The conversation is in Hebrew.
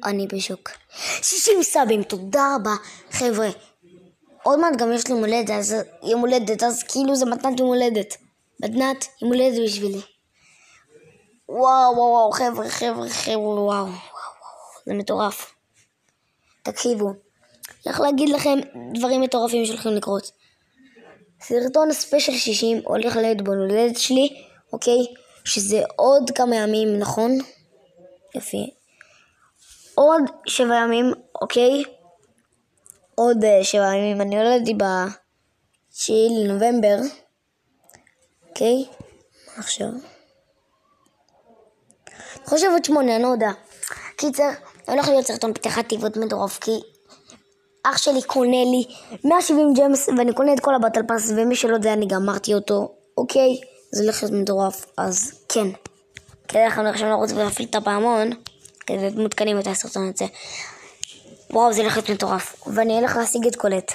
אני בשוק. 60 סאבים, תודה רבה. חבר'ה, עוד מעט גם יש לי יום הולדת, אז כאילו זה מתנת יום הולדת. מתנת יום הולדת בשבילי. וואו, חבר'ה, וואו. זה מטורף. תקשיבו, אני הולך להגיד לכם דברים מטורפים שהולכים לקרות. סרטון הספיישל 60 הולך להיות ביום הולדת שלי, אוקיי? שזה עוד כמה ימים, נכון? יפי. עוד 7 ימים, אוקיי? עוד 7 ימים, אני הולדתי ב9 לנובמבר, אוקיי? עכשיו. אני חושב עוד 8, אני לא יודע. קיצר, הולך להיות סרטון פתיחת תיבות מטורף, כי אח שלי קונה לי 170 ג'מס, ואני קונה את כל הבטל פאס, ומי שלא יודע, אני גמרתי אותו, אוקיי? זה הולך להיות מטורף, אז כן. כדי לכם עכשיו לרוץ ולהפעיל את הפעמון, כדי מותקנים את הסרטון הזה. וואו, זה הולך להיות מטורף, ואני הולך להשיג את קולט.